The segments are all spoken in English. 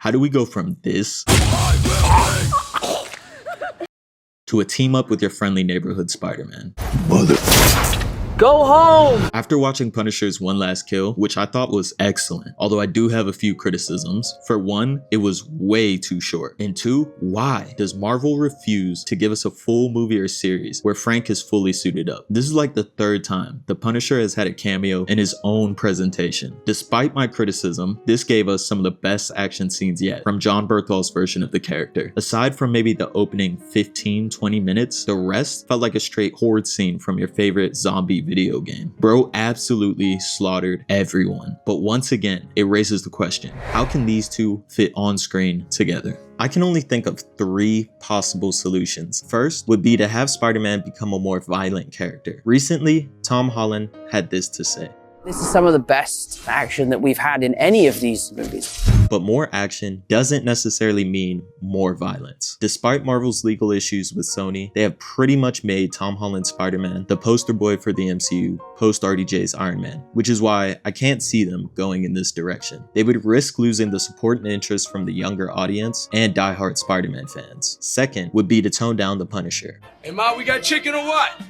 How do we go from this to a team up with your friendly neighborhood Spider-Man? Go home! After watching Punisher's One Last Kill, which I thought was excellent, although I do have a few criticisms. For one, it was way too short. And two, why does Marvel refuse to give us a full movie or series where Frank is fully suited up? This is like the third time the Punisher has had a cameo in his own presentation. Despite my criticism, this gave us some of the best action scenes yet from Jon Bernthal's version of the character. Aside from maybe the opening 15-20 minutes, the rest felt like a straight horde scene from your favorite zombie video game. Bro absolutely slaughtered everyone. But once again, it raises the question, how can these two fit on screen together? I can only think of three possible solutions. First would be to have Spider-Man become a more violent character. Recently, Tom Holland had this to say. This is some of the best action that we've had in any of these movies. But more action doesn't necessarily mean more violence. Despite Marvel's legal issues with Sony, they have pretty much made Tom Holland's Spider-Man the poster boy for the MCU post RDJ's Iron Man, which is why I can't see them going in this direction. They would risk losing the support and interest from the younger audience and diehard Spider-Man fans. Second would be to tone down the Punisher. Hey Ma, we got chicken or what?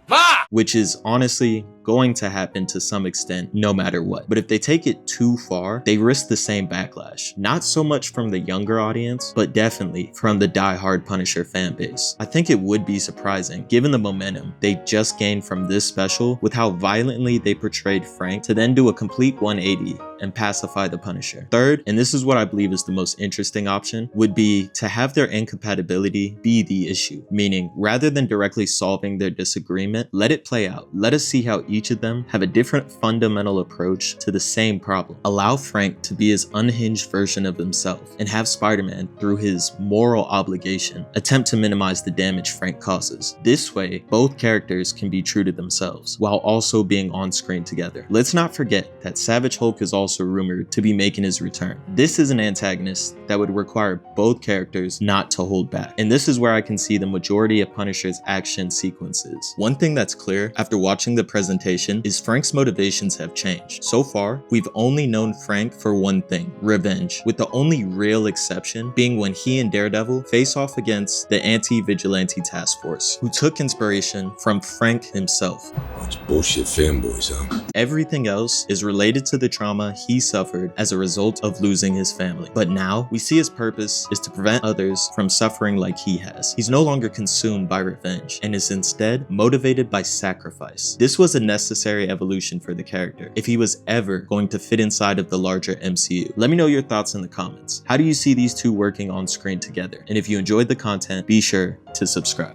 Ma! Which is honestly going to happen to some extent no matter what. But if they take it too far, they risk the same backlash. Not so much from the younger audience, but definitely from the die-hard Punisher fan base. I think it would be surprising, given the momentum they just gained from this special with how violently they portrayed Frank, to then do a complete 180 and pacify the Punisher. Third, and this is what I believe is the most interesting option, would be to have their incompatibility be the issue. Meaning, rather than directly solving their disagreement, let it play out. Let us see how each of them have a different fundamental approach to the same problem. Allow Frank to be his unhinged version of himself, and have Spider-Man, through his moral obligation, attempt to minimize the damage Frank causes. This way, both characters can be true to themselves, while also being on screen together. Let's not forget that Savage Hulk is also rumored to be making his return. This is an antagonist that would require both characters not to hold back. And this is where I can see the majority of Punisher's action sequences. One thing that's clear after watching the presentation is Frank's motivations have changed. So far, we've only known Frank for one thing: revenge, with the only real exception being when he and Daredevil face off against the anti-vigilante task force, who took inspiration from Frank himself. Bunch of bullshit fanboys, huh? Everything else is related to the trauma he suffered as a result of losing his family. But now, we see his purpose is to prevent others from suffering like he has. He's no longer consumed by revenge, and is instead motivated by sacrifice. This was a necessary evolution for the character, if he was ever going to fit inside of the larger MCU. Let me know your thoughts in the comments. How do you see these two working on screen together? And if you enjoyed the content, be sure to subscribe.